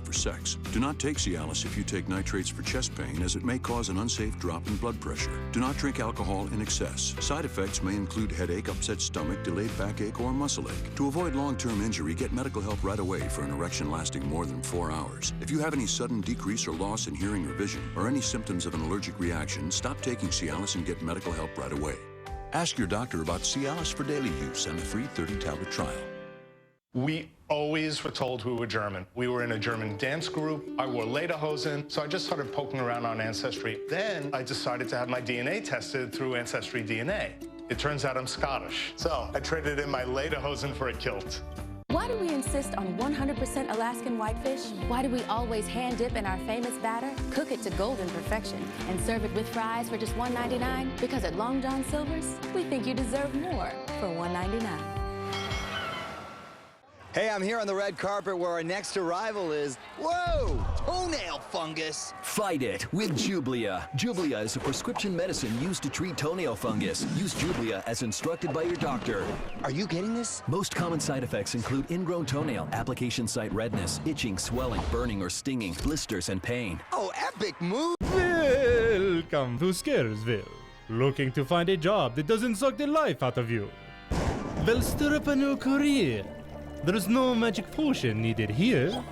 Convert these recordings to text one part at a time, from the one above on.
for sex. Do not take Cialis if you take nitrates for chest pain, as it may cause an unsafe drop in blood pressure. Do not drink alcohol in excess. Side effects may include headache, upset stomach, delayed backache, or muscle ache. To avoid long-term injury, get medical help right away for an erection lasting more than 4 hours. If you have any sudden decrease or loss in hearing or vision, or any symptoms of an allergic reaction, stop taking Cialis and get medical help right away. Ask your doctor about Cialis for daily use and a free 30-tablet trial. We always were told we were German. We were in a German dance group. I wore lederhosen, so I just started poking around on Ancestry. Then I decided to have my DNA tested through Ancestry DNA. It turns out I'm Scottish, so I traded in my lederhosen for a kilt. Why do we insist on 100% Alaskan whitefish? Why do we always hand dip in our famous batter, cook it to golden perfection, and serve it with fries for just $1.99? Because at Long John Silver's, we think you deserve more for $1.99. Hey, I'm here on the red carpet where our next arrival is. Whoa! Toenail fungus! Fight it with Jublia. Jublia is a prescription medicine used to treat toenail fungus. Use Jublia as instructed by your doctor. Are you getting this? Most common side effects include ingrown toenail, application site redness, itching, swelling, burning or stinging, blisters, and pain. Oh, epic move! Welcome to Scaresville. Looking to find a job that doesn't suck the life out of you? Well, stir up a new career. There's no magic potion needed here.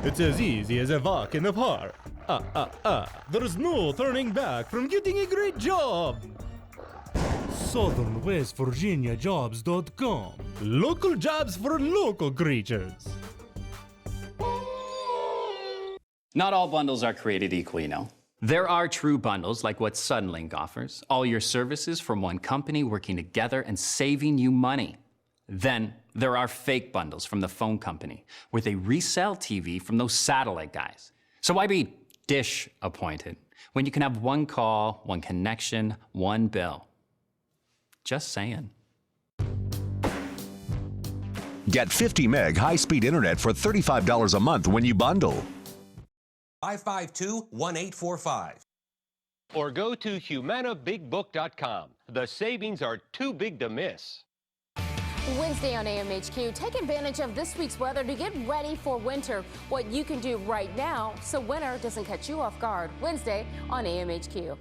It's as easy as a walk in the park. There's no turning back from getting a great job. SouthernWestVirginiaJobs.com. Local jobs for local creatures. Not all bundles are created equally, no. There are true bundles like what Suddenlink offers, all your services from one company working together and saving you money. Then there are fake bundles from the phone company, where they resell TV from those satellite guys. So why be dish appointed when you can have one call, one connection, one bill? Just saying. Get 50 meg high-speed internet for $35 a month when you bundle. 552-1845. Or go to humanabigbook.com. The savings are too big to miss. Wednesday on AMHQ, take advantage of this week's weather to get ready for winter. What you can do right now so winter doesn't catch you off guard. Wednesday on AMHQ.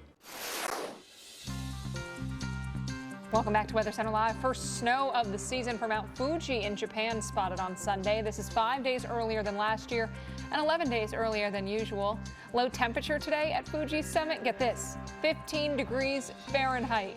Welcome back to Weather Center Live. First snow of the season for Mount Fuji in Japan spotted on Sunday. This is 5 days earlier than last year and 11 days earlier than usual. Low temperature today at Fuji's summit, get this, 15 degrees Fahrenheit.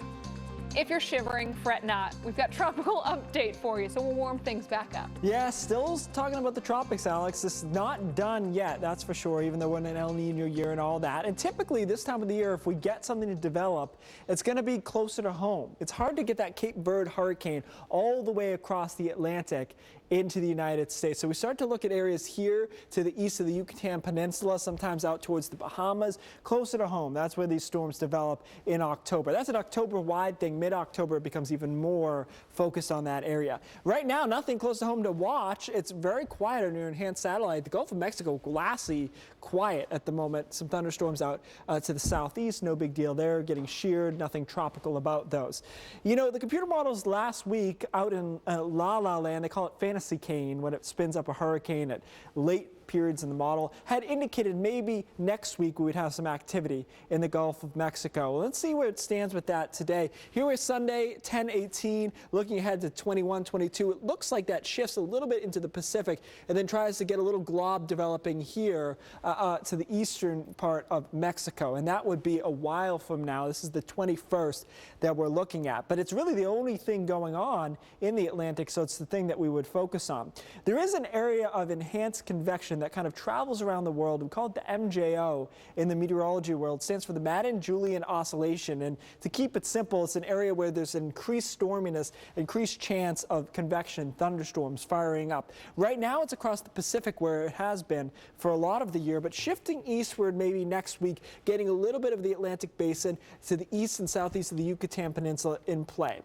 If you're shivering, fret not. We've got tropical update for you, so we'll warm things back up. Yeah, still talking about the tropics, Alex. This is not done yet, that's for sure, even though we're in an El Nino year and all that. And typically this time of the year, if we get something to develop, it's going to be closer to home. It's hard to get that Cape Verde hurricane all the way across the Atlantic into the United States. So we start to look at areas here to the east of the Yucatan Peninsula, sometimes out towards the Bahamas, closer to home. That's where these storms develop in October. That's an October-wide thing. Mid-October it becomes even more focused on that area. Right now, nothing close to home to watch. It's very quiet on your enhanced satellite. The Gulf of Mexico, glassy, quiet at the moment. Some thunderstorms out to the southeast. No big deal there. Getting sheared. Nothing tropical about those. You know, the computer models last week out in La La Land, they call it fantasy cane when it spins up a hurricane at late periods in the model, had indicated maybe next week we would have some activity in the Gulf of Mexico. Well, let's see where it stands with that today. Here is Sunday, 10-18, looking ahead to 21-22. It looks like that shifts a little bit into the Pacific and then tries to get a little glob developing here to the eastern part of Mexico. And that would be a while from now. This is the 21st that we're looking at. But it's really the only thing going on in the Atlantic, so it's the thing that we would focus on. There is an area of enhanced convection that kind of travels around the world. We call it the MJO in the meteorology world. It stands for the Madden-Julian Oscillation. And to keep it simple, it's an area where there's increased storminess, increased chance of convection, thunderstorms firing up. Right now, it's across the Pacific where it has been for a lot of the year, but shifting eastward maybe next week, getting a little bit of the Atlantic basin to the east and southeast of the Yucatan Peninsula in play.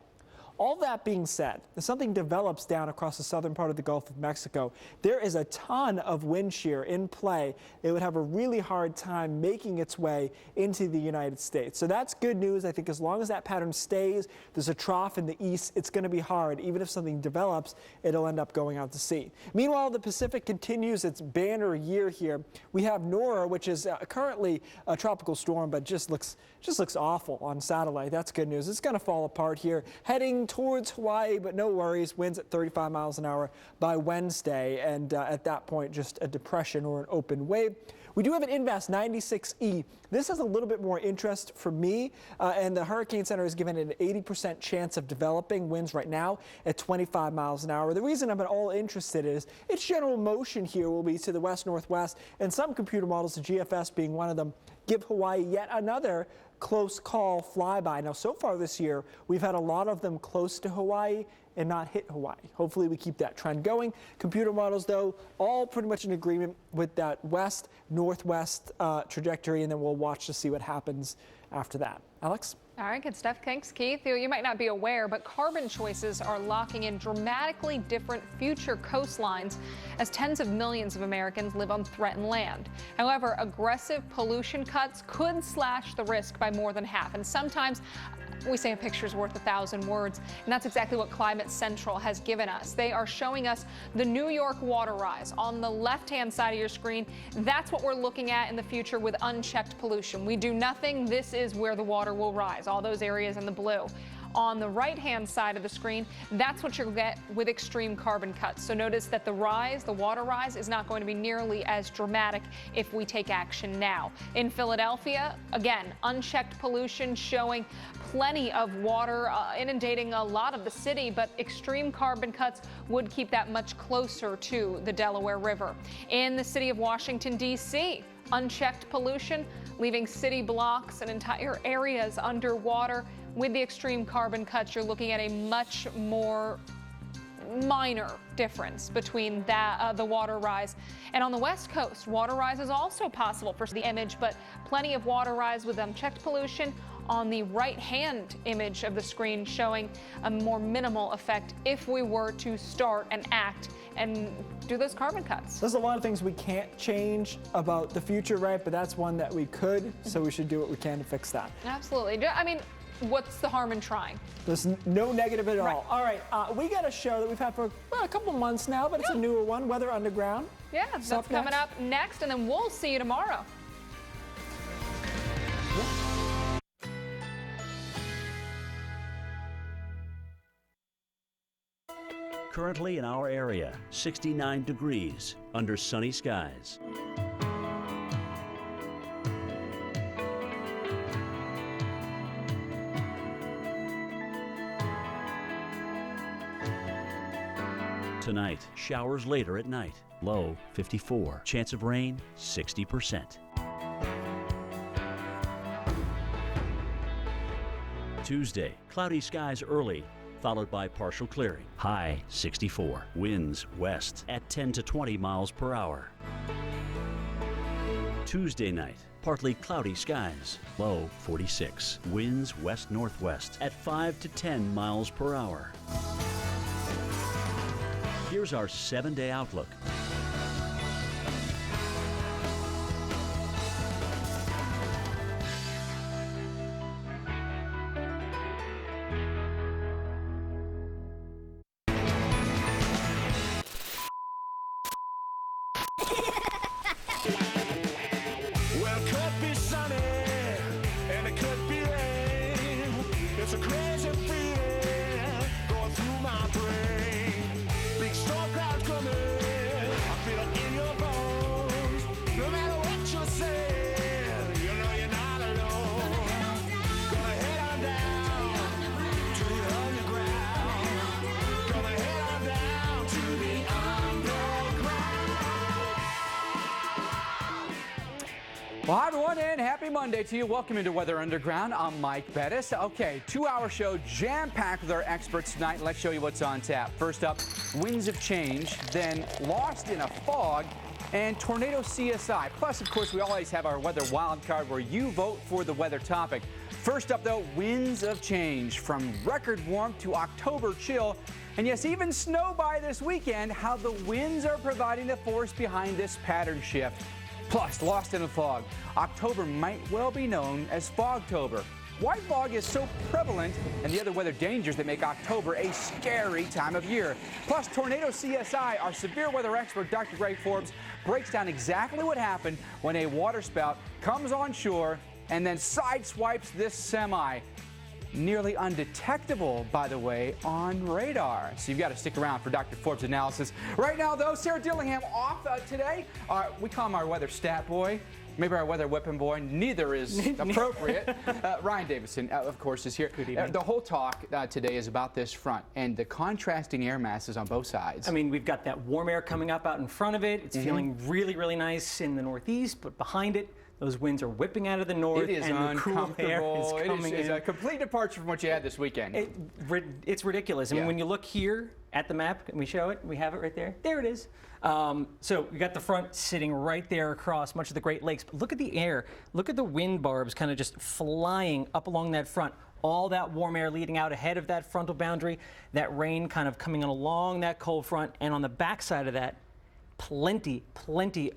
All that being said, if something develops down across the southern part of the Gulf of Mexico, there is a ton of wind shear in play. It would have a really hard time making its way into the United States. So that's good news. I think as long as that pattern stays, there's a trough in the east, it's going to be hard. Even if something develops, it'll end up going out to sea. Meanwhile, the Pacific continues its banner year here. We have Nora, which is currently a tropical storm, but just looks awful on satellite. That's good news. It's going to fall apart here, heading towards Hawaii, but no worries. Winds at 35 miles an hour by Wednesday, and at that point, just a depression or an open wave. We do have an Invest 96E. This has a little bit more interest for me, and the Hurricane Center has given it an 80% chance of developing. Winds right now at 25 miles an hour. The reason I'm at all interested is its general motion here will be to the west-northwest, and some computer models, the GFS being one of them, give Hawaii yet another close call flyby. Now, so far this year, we've had a lot of them close to Hawaii and not hit Hawaii. Hopefully we keep that trend going. Computer models, though, all pretty much in agreement with that west-northwest trajectory, and then we'll watch to see what happens after that. Alex? All right, good stuff. Thanks, Keith. You might not be aware, but carbon choices are locking in dramatically different future coastlines as tens of millions of Americans live on threatened land. However, aggressive pollution cuts could slash the risk by more than half, and sometimes we say a picture's worth 1,000 words, and that's exactly what Climate Central has given us. They are showing us the New York water rise. On the left-hand side of your screen, that's what we're looking at in the future with unchecked pollution. We do nothing, this is where the water will rise, all those areas in the blue. On the right-hand side of the screen, that's what you'll get with extreme carbon cuts. So notice that the water rise, is not going to be nearly as dramatic if we take action now. In Philadelphia, again, unchecked pollution showing plenty of water inundating a lot of the city, but extreme carbon cuts would keep that much closer to the Delaware River. In the city of Washington, D.C., unchecked pollution leaving city blocks and entire areas underwater. With the extreme carbon cuts, you're looking at a much more minor difference between the water rise. And on the West Coast, water rise is also possible for the image, but plenty of water rise with unchecked pollution. On the right-hand image of the screen showing a more minimal effect if we were to start and act and do those carbon cuts. There's a lot of things we can't change about the future, right? But that's one that we could, so we should do what we can to fix that. Absolutely. I mean, what's the harm in trying? There's no negative at all. All right, we got a show that we've had for a couple months now, but it's a newer one, Weather Underground. Yeah, that's coming up next, and then we'll see you tomorrow. Currently in our area, 69 degrees under sunny skies. Tonight, showers later at night. Low 54. Chance of rain 60%. Tuesday, cloudy skies early, followed by partial clearing. High 64. Winds west at 10 to 20 miles per hour. Tuesday night, partly cloudy skies. Low 46. Winds west-northwest at 5 to 10 miles per hour. Here's our 7-day outlook. Well, hi everyone, and happy Monday to you. Welcome into Weather Underground. I'm Mike Bettis. Okay, 2-hour show jam-packed with our experts tonight. Let's show you what's on tap. First up, winds of change, then lost in a fog, and tornado CSI. Plus, of course, we always have our weather wild card where you vote for the weather topic. First up, though, winds of change from record warmth to October chill. And yes, even snow by this weekend, how the winds are providing the force behind this pattern shift. Plus, lost in the fog, October might well be known as Fogtober. Why fog is so prevalent and the other weather dangers that make October a scary time of year. Plus, Tornado CSI, our severe weather expert, Dr. Greg Forbes, breaks down exactly what happened when a waterspout comes on shore and then sideswipes this semi. Nearly undetectable, by the way, on radar. So you've got to stick around for Dr. Forbes' analysis. Right now, though, Sarah Dillingham off today. We call him our weather stat boy. Maybe our weather weapon boy. Neither is appropriate. Ryan Davidson, of course, is here. Good evening. The whole talk today is about this front and the contrasting air masses on both sides. I mean, we've got that warm air coming up out in front of it. It's feeling really, really nice in the northeast, but behind it, those winds are whipping out of the north, it is and the cool air is coming in. It is a complete departure from what you had this weekend. It's ridiculous. I mean, when you look here at the map, can we show it? We have it right there. There it is. So we got the front sitting right there across much of the Great Lakes. But look at the air. Look at the wind barbs kind of just flying up along that front. All that warm air leading out ahead of that frontal boundary. That rain kind of coming along that cold front. And on the backside of that, plenty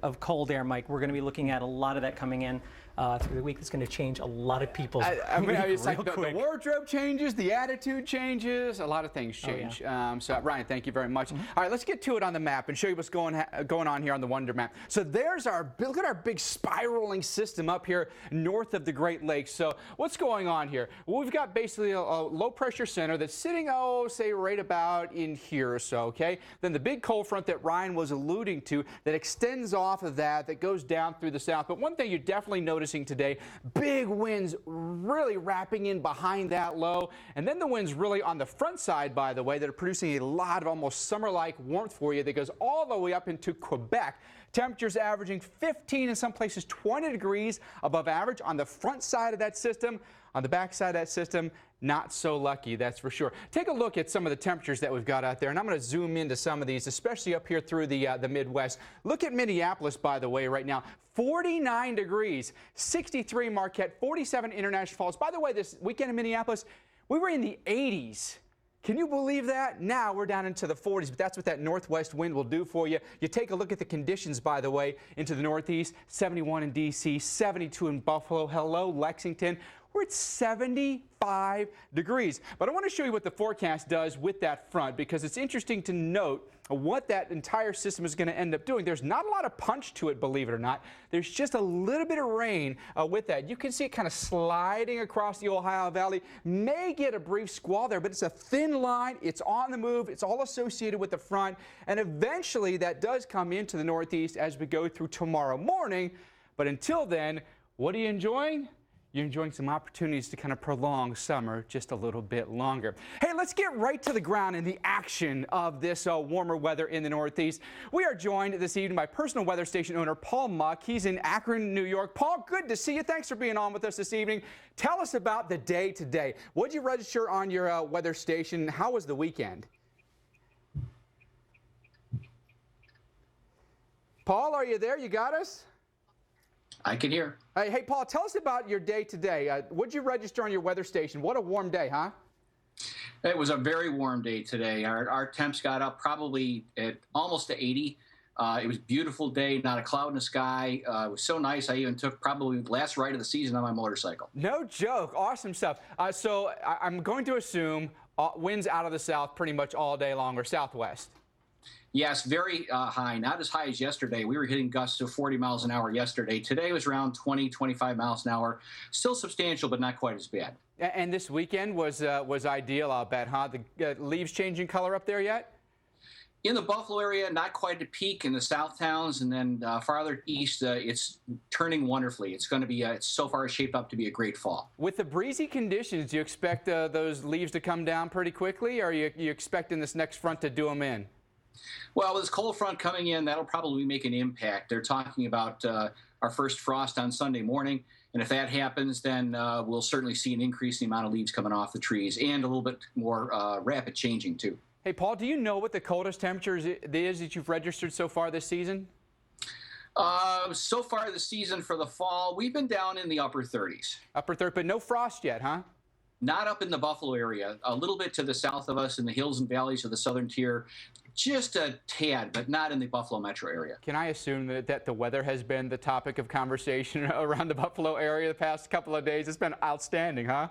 of cold air, Mike. We're going to be looking at a lot of that coming in through the week. It's going to change a lot of people's it's like the wardrobe changes, the attitude changes, a lot of things change. Oh, yeah. So Ryan, thank you very much. All right, let's get to it on the map and show you what's going on here on the Wonder Map. So there's look at our big spiraling system up here north of the Great Lakes. So what's going on here? Well, we've got basically a low pressure center that's sitting, say right about in here or so, okay? Then the big cold front that Ryan was alluding to that extends off of that goes down through the south. But one thing you definitely noticing today, big winds really wrapping in behind that low. And then the winds really on the front side, by the way, that are producing a lot of almost summer-like warmth for you that goes all the way up into Quebec. Temperatures averaging 15, in some places 20 degrees above average on the front side of that system. On the back side of that system, not so lucky, that's for sure. Take a look at some of the temperatures that we've got out there, and I'm going to zoom into some of these, especially up here through the Midwest. Look at Minneapolis, by the way, right now. 49 degrees, 63 Marquette, 47 International Falls. By the way, this weekend in Minneapolis, we were in the 80s. Can you believe that? Now we're down into the 40s, but that's what that northwest wind will do for you. You take a look at the conditions, by the way, into the northeast, 71 in D.C., 72 in Buffalo. Hello, Lexington. We're at 75 degrees. But I want to show you what the forecast does with that front, because it's interesting to note what that entire system is going to end up doing. There's not a lot of punch to it, believe it or not. There's just a little bit of rain with that. You can see it kind of sliding across the Ohio Valley. May get a brief squall there, but it's a thin line. It's on the move. It's all associated with the front. And eventually that does come into the northeast as we go through tomorrow morning. But until then, what are you enjoying? You're enjoying some opportunities to kind of prolong summer just a little bit longer. Hey, let's get right to the ground in the action of this warmer weather in the Northeast. We are joined this evening by personal weather station owner Paul Muck. He's in Akron, New York. Paul, good to see you. Thanks for being on with us this evening. Tell us about the day today. What did you register on your weather station? How was the weekend? Paul, are you there? You got us? I can hear. Hey, Paul, tell us about your day today. What did you register on your weather station? What a warm day, huh? It was a very warm day today. Our temps got up probably at almost to 80. It was a beautiful day, not a cloud in the sky. It was so nice, I even took probably the last ride of the season on my motorcycle. No joke. Awesome stuff. So I'm going to assume winds out of the south pretty much all day long, or southwest. Yes, very high. Not as high as yesterday. We were hitting gusts of 40 miles an hour yesterday. Today was around 20, 25 miles an hour. Still substantial, but not quite as bad. And this weekend was ideal, I'll bet, huh? The leaves changing color up there yet? In the Buffalo area, not quite at peak. In the south towns, and then farther east, it's turning wonderfully. It's going to be, it's so far shaped up to be a great fall. With the breezy conditions, do you expect those leaves to come down pretty quickly, or are you expecting this next front to do them in? Well, with this cold front coming in, that'll probably make an impact. They're talking about our first frost on Sunday morning, and if that happens, then we'll certainly see an increase in the amount of leaves coming off the trees, and a little bit more rapid changing, too. Hey, Paul, do you know what the coldest temperature is that you've registered so far this season? So far this season for the fall, we've been down in the upper 30s. Upper 30s, but no frost yet, huh? Not up in the Buffalo area. A little bit to the south of us in the hills and valleys of the southern tier. Just a tad, but not in the Buffalo metro area. Can I assume that the weather has been the topic of conversation around the Buffalo area the past couple of days? It's been outstanding, huh?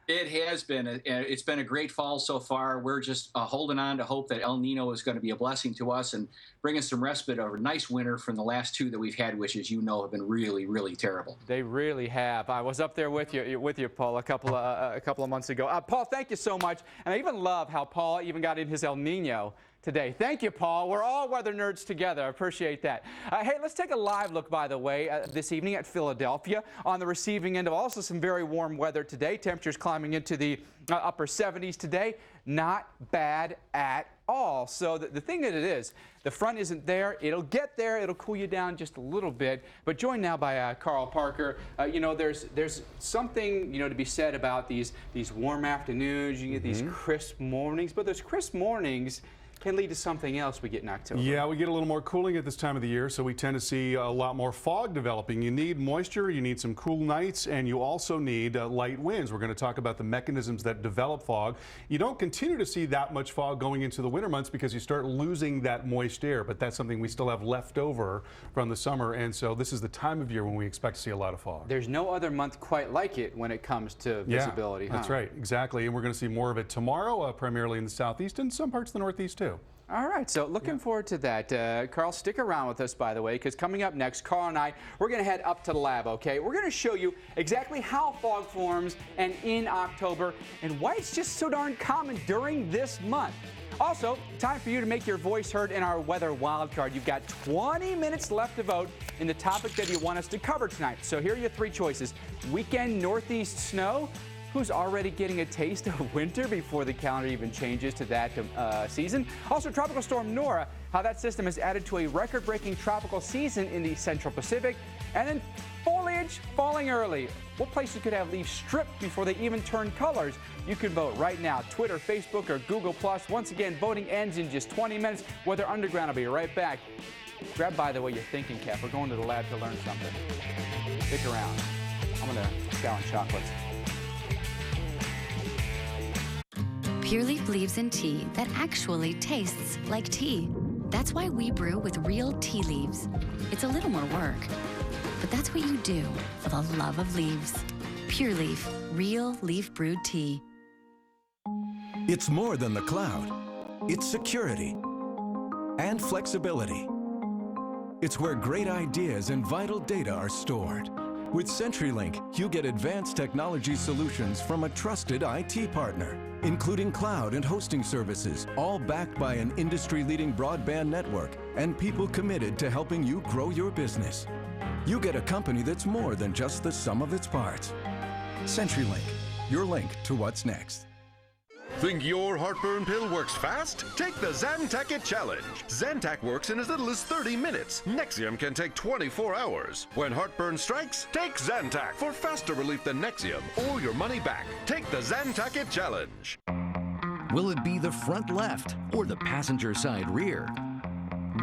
It has been. It's been a great fall so far. We're just holding on to hope that El Nino is going to be a blessing to us and bring us some respite over a nice winter from the last two that we've had, which, as you know, have been really, really terrible. They really have. I was up there with you, Paul, a couple of months ago. Paul, thank you so much. And I even love how Paul even got in his El Nino today. Thank you, Paul. We're all weather nerds together. I appreciate that. Hey, let's take a live look, by the way, this evening at Philadelphia on the receiving end of also some very warm weather today. Temperatures climbing into the upper 70s today. Not bad at all. So the thing that it is, the front isn't there. It'll get there. It'll cool you down just a little bit. But joined now by Carl Parker. You know, there's something, you know, to be said about these warm afternoons. You get these crisp mornings, but those crisp mornings can lead to something else we get in October. Yeah, we get a little more cooling at this time of the year, so we tend to see a lot more fog developing. You need moisture, you need some cool nights, and you also need light winds. We're going to talk about the mechanisms that develop fog. You don't continue to see that much fog going into the winter months because you start losing that moist air, but that's something we still have left over from the summer, and so this is the time of year when we expect to see a lot of fog. There's no other month quite like it when it comes to visibility. Yeah, that's right, exactly, and we're going to see more of it tomorrow, primarily in the southeast and some parts of the northeast too. All right, so looking forward to that. Carl, stick around with us, by the way, because coming up next, Carl and I, we're going to head up to the lab, okay? We're going to show you exactly how fog forms and in October and why it's just so darn common during this month. Also, time for you to make your voice heard in our weather wildcard. You've got 20 minutes left to vote in the topic that you want us to cover tonight. So here are your three choices. Weekend northeast snow. Who's already getting a taste of winter before the calendar even changes to that season. Also, Tropical Storm Nora, how that system has added to a record-breaking tropical season in the Central Pacific. And then foliage falling early. What places could have leaves stripped before they even turn colors? You can vote right now, Twitter, Facebook, or Google+. Once again, voting ends in just 20 minutes. Weather Underground will be right back. Grab, by the way, your thinking cap. We're going to the lab to learn something. Stick around. I'm going to chow on chocolates. Pure Leaf believes in tea that actually tastes like tea. That's why we brew with real tea leaves. It's a little more work, but that's what you do for the love of leaves. Pure Leaf, real leaf brewed tea. It's more than the cloud. It's security and flexibility. It's where great ideas and vital data are stored. With CenturyLink, you get advanced technology solutions from a trusted IT partner, including cloud and hosting services, all backed by an industry-leading broadband network and people committed to helping you grow your business. You get a company that's more than just the sum of its parts. CenturyLink, your link to what's next. Think your heartburn pill works fast? Take the Zantac It Challenge. Zantac works in as little as 30 minutes. Nexium can take 24 hours. When heartburn strikes, take Zantac for faster relief than Nexium or your money back. Take the Zantac It Challenge. Will it be the front left or the passenger side rear?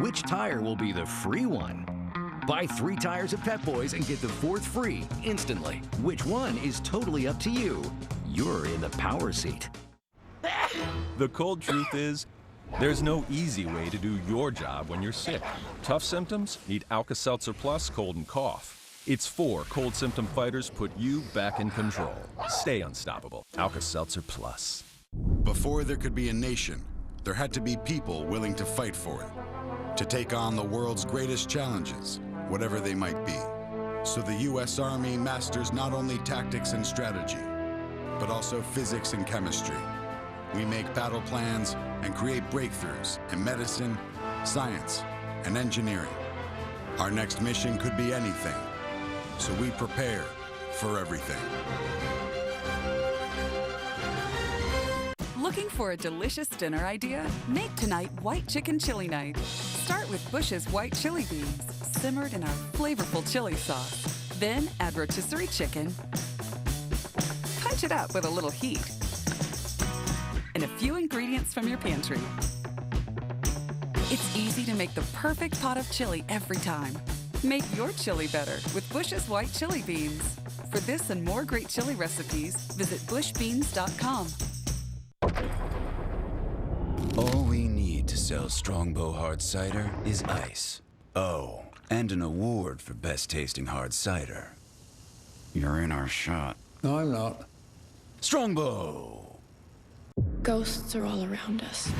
Which tire will be the free one? Buy 3 tires at Pep Boys and get the 4th free instantly. Which one is totally up to you? You're in the power seat. The cold truth is, there's no easy way to do your job when you're sick. Tough symptoms? Need Alka-Seltzer Plus Cold and Cough. Its 4 cold symptom fighters put you back in control. Stay unstoppable. Alka-Seltzer Plus. Before there could be a nation, there had to be people willing to fight for it, to take on the world's greatest challenges, whatever they might be. So the U.S. Army masters not only tactics and strategy, but also physics and chemistry. We make battle plans and create breakthroughs in medicine, science, and engineering. Our next mission could be anything, so we prepare for everything. Looking for a delicious dinner idea? Make tonight white chicken chili night. Start with Bush's white chili beans, simmered in our flavorful chili sauce. Then add rotisserie chicken. Punch it up with a little heat and a few ingredients from your pantry. It's easy to make the perfect pot of chili every time. Make your chili better with Bush's white chili beans. For this and more great chili recipes, visit bushbeans.com. All we need to sell Strongbow Hard Cider is ice. Oh, and an award for best tasting hard cider. You're in our shot. No, I'm not. Strongbow! Ghosts are all around us.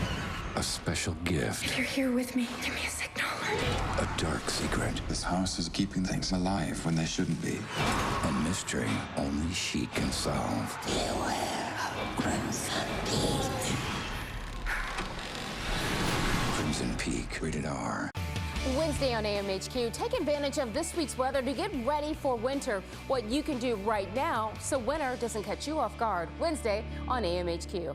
A special gift. If you're here with me, give me a signal. A dark secret. This house is keeping things alive when they shouldn't be. A mystery only she can solve. Beware of Crimson Peak. Crimson Peak, rated R. Wednesday on AMHQ, take advantage of this week's weather to get ready for winter. What you can do right now so winter doesn't catch you off guard. Wednesday on AMHQ.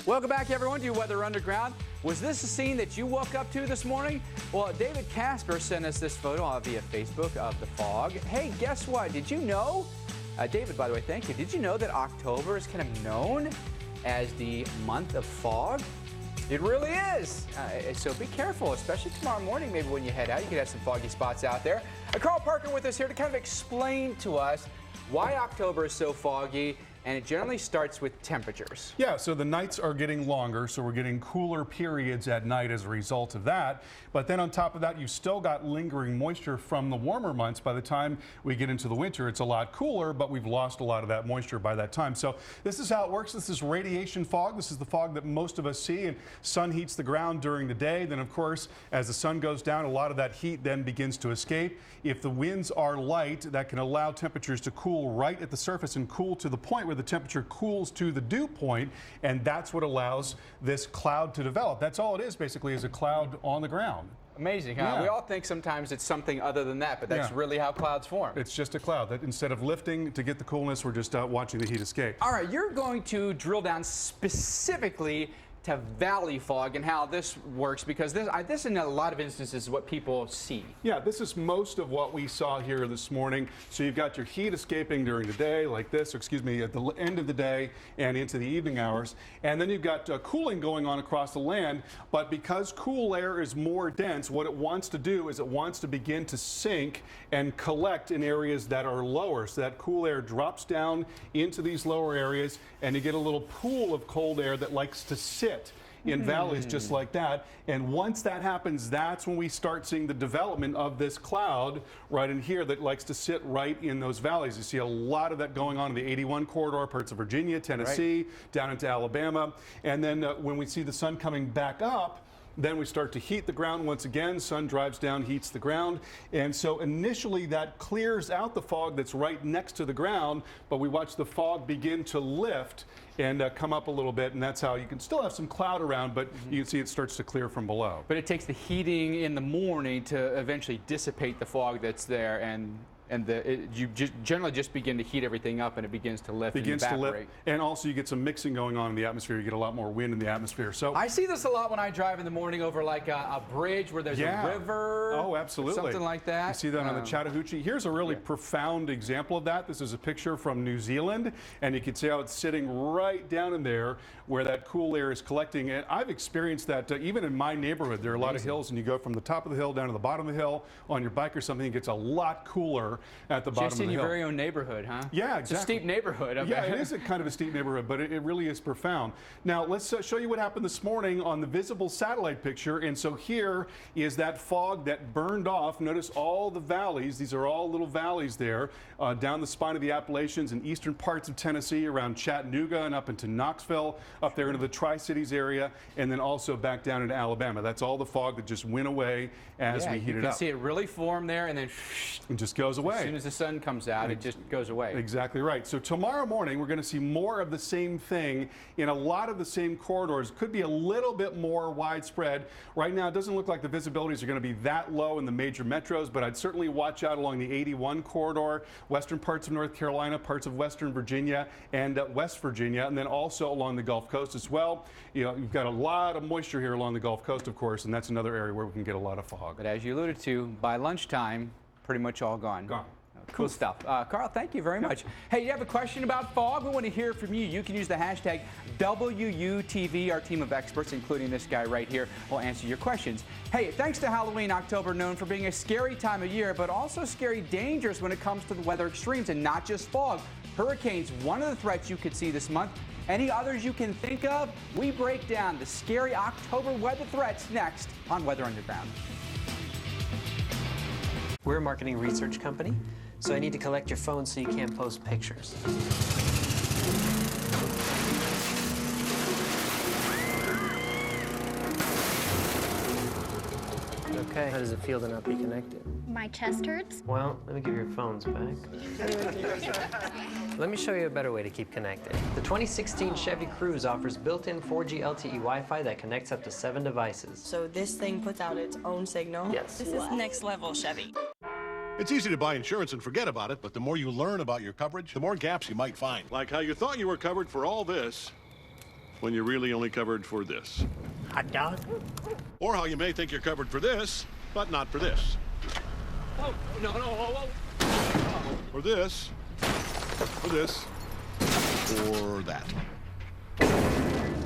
Welcome back, everyone, to Weather Underground. Was this a scene that you woke up to this morning? Well, David Casper sent us this photo via Facebook of the fog. Hey, guess what? Did you know? David, by the way, thank you. Did you know that October is kind of known as the month of fog? It really is. So be careful, especially tomorrow morning, maybe when you head out. You could have some foggy spots out there. Carl Parker with us here to kind of explain to us why October is so foggy. And it generally starts with temperatures. Yeah, so the nights are getting longer, so we're getting cooler periods at night as a result of that. But then on top of that, you've still got lingering moisture from the warmer months. By the time we get into the winter, it's a lot cooler, but we've lost a lot of that moisture by that time. So this is how it works. This is radiation fog. This is the fog that most of us see, and sun heats the ground during the day. Then, of course, as the sun goes down, a lot of that heat then begins to escape. If the winds are light, that can allow temperatures to cool right at the surface and cool to the point where the temperature cools to the dew point, and that's what allows this cloud to develop. That's all it is, basically, is a cloud on the ground. Amazing, huh? Yeah. We all think sometimes it's something other than that, but that's really how clouds form. It's just a cloud that instead of lifting to get the coolness, we're just watching the heat escape. All right, you're going to drill down specifically to valley fog and how this works, because this in a lot of instances is what people see. Yeah, this is most of what we saw here this morning. So you've got your heat escaping during the day like this, or excuse me, at the end of the day and into the evening hours. And then you've got cooling going on across the land. But because cool air is more dense, what it wants to do is it wants to begin to sink and collect in areas that are lower. So that cool air drops down into these lower areas, and you get a little pool of cold air that likes to sit in valleys just like that. And once that happens, that's when we start seeing the development of this cloud right in here that likes to sit right in those valleys. You see a lot of that going on in the 81 corridor, parts of Virginia, Tennessee, down into Alabama. And then when we see the sun coming back up, then we start to heat the ground once again. Sun drives down, heats the ground. And so initially that clears out the fog that's right next to the ground, but we watch the fog begin to lift and come up a little bit, and that's how you can still have some cloud around, but you can see it starts to clear from below. But it takes the heating in the morning to eventually dissipate the fog that's there, and you generally just begin to heat everything up, and it begins to lift and evaporate. And also you get some mixing going on in the atmosphere. You get a lot more wind in the atmosphere. So I see this a lot when I drive in the morning over like a bridge where there's a river. Oh, absolutely. Something like that. You see that on the Chattahoochee. Here's a really profound example of that. This is a picture from New Zealand, and you can see how it's sitting right down in there where that cool air is collecting. And I've experienced that even in my neighborhood. There are a lot of hills, and you go from the top of the hill down to the bottom of the hill on your bike or something. It gets a lot cooler at the bottom of the hill. Just in your very own neighborhood, huh? Yeah, exactly. It's a steep neighborhood. Yeah, it is a kind of a steep neighborhood, but it really is profound. Now, let's show you what happened this morning on the visible satellite picture. And so here is that fog that burned off. Notice all the valleys. These are all little valleys there down the spine of the Appalachians in eastern parts of Tennessee, around Chattanooga and up into Knoxville, up there into the Tri-Cities area, and then also back down into Alabama. That's all the fog that just went away as we heated up. You can see it really form there, and then it just goes away. As soon as the sun comes out, it just goes away. Exactly right. So tomorrow morning, we're going to see more of the same thing in a lot of the same corridors. Could be a little bit more widespread. Right now, it doesn't look like the visibilities are going to be that low in the major metros, but I'd certainly watch out along the 81 corridor, western parts of North Carolina, parts of western Virginia, and West Virginia, and then also along the Gulf Coast as well. You know, you've got a lot of moisture here along the Gulf Coast, of course, and that's another area where we can get a lot of fog. But as you alluded to, by lunchtime, pretty much all gone. Gone. Cool stuff. Carl, thank you very much. Hey, you have a question about fog? We want to hear from you. You can use the hashtag WUTV. Our team of experts, including this guy right here, will answer your questions. Hey, thanks to Halloween, October known for being a scary time of year, but also scary dangerous when it comes to the weather extremes, and not just fog. Hurricanes, one of the threats you could see this month. Any others you can think of? We break down the scary October weather threats next on Weather Underground. We're a marketing research company, so I need to collect your phone so you can't post pictures. Okay, how does it feel to not be connected? My chest hurts. Well, let me give your phones back. Let me show you a better way to keep connected. The 2016 Chevy Cruze offers built-in 4G LTE Wi-Fi that connects up to 7 devices. So this thing puts out its own signal? Yes. This is next level, Chevy. It's easy to buy insurance and forget about it, but the more you learn about your coverage, the more gaps you might find. Like how you thought you were covered for all this, when you're really only covered for this. Hot dog? Or how you may think you're covered for this, but not for this. Oh, no, whoa, whoa. Or this, or this, or that.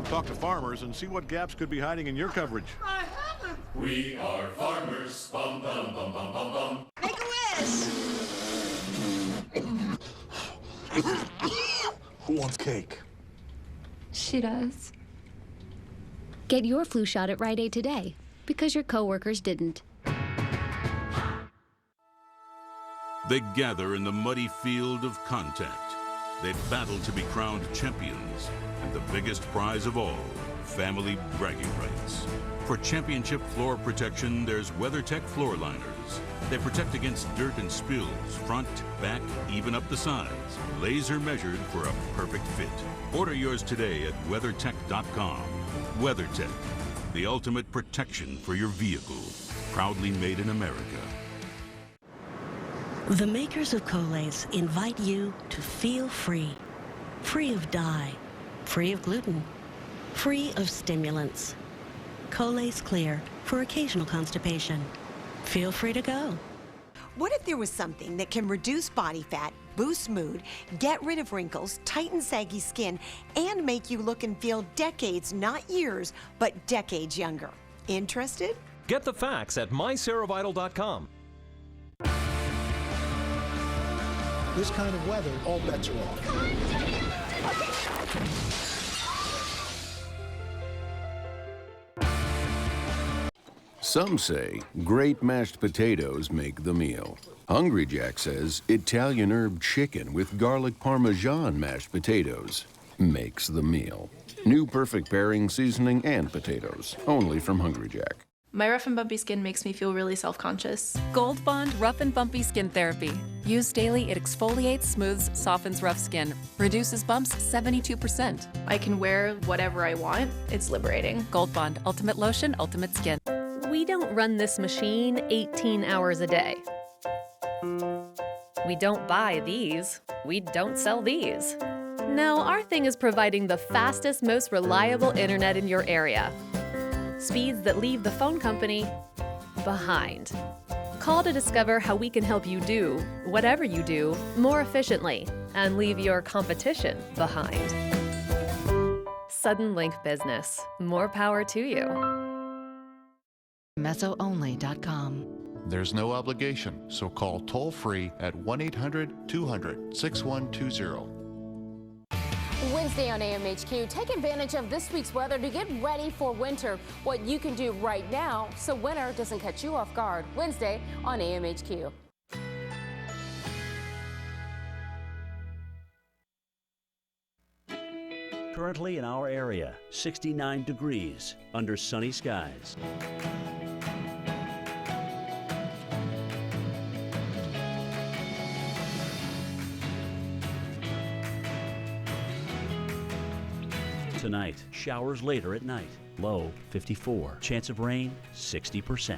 Talk to farmers and see what gaps could be hiding in your coverage. I haven't. We are farmers. Bum, bum, bum, bum, bum, bum. Make a wish. Who wants cake? She does. Get your flu shot at Rite Aid today, because your coworkers didn't. They gather in the muddy field of contact. They battle to be crowned champions, and the biggest prize of all, family bragging rights. For championship floor protection, there's WeatherTech floor liners. They protect against dirt and spills, front, back, even up the sides. Laser measured for a perfect fit. Order yours today at WeatherTech.com. WeatherTech, the ultimate protection for your vehicle. Proudly made in America. The makers of Colace invite you to feel free. Free of dye, free of gluten, free of stimulants. Colace Clear for occasional constipation. Feel free to go. What if there was something that can reduce body fat, boost mood, get rid of wrinkles, tighten saggy skin, and make you look and feel decades, not years, but decades younger? Interested? Get the facts at mycerevital.com. This kind of weather, all bets are off. Some say great mashed potatoes make the meal. Hungry Jack says Italian herb chicken with garlic parmesan mashed potatoes makes the meal. New perfect pairing seasoning and potatoes, only from Hungry Jack. My rough and bumpy skin makes me feel really self-conscious. Gold Bond Rough and Bumpy Skin Therapy. Used daily, it exfoliates, smooths, softens rough skin, reduces bumps 72%. I can wear whatever I want. It's liberating. Gold Bond Ultimate Lotion, Ultimate Skin. We don't run this machine 18 hours a day. We don't buy these. We don't sell these. No, our thing is providing the fastest, most reliable internet in your area. Speeds that leave the phone company behind. Call to discover how we can help you do whatever you do more efficiently and leave your competition behind. Suddenlink Business. More power to you. Mesoonly.com. There's no obligation, so call toll-free at 1-800-200-6120. Wednesday on AMHQ, take advantage of this week's weather to get ready for winter. What you can do right now so winter doesn't catch you off guard. Wednesday on AMHQ. Currently in our area, 69 degrees under sunny skies. Tonight, showers later at night. Low 54. Chance of rain 60%.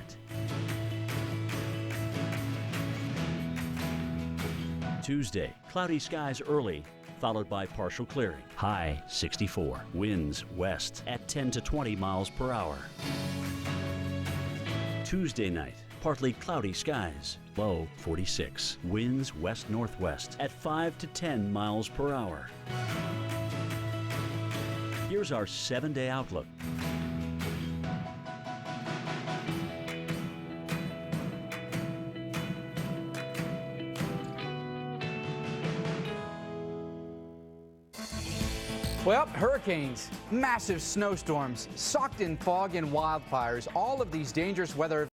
Tuesday, cloudy skies early, followed by partial clearing. High 64. Winds west at 10 to 20 miles per hour. Tuesday night, Partly cloudy skies, low 46. Winds west-northwest at 5 to 10 miles per hour. Here's our 7-day outlook. Well, hurricanes, massive snowstorms, socked in fog and wildfires, all of these dangerous weather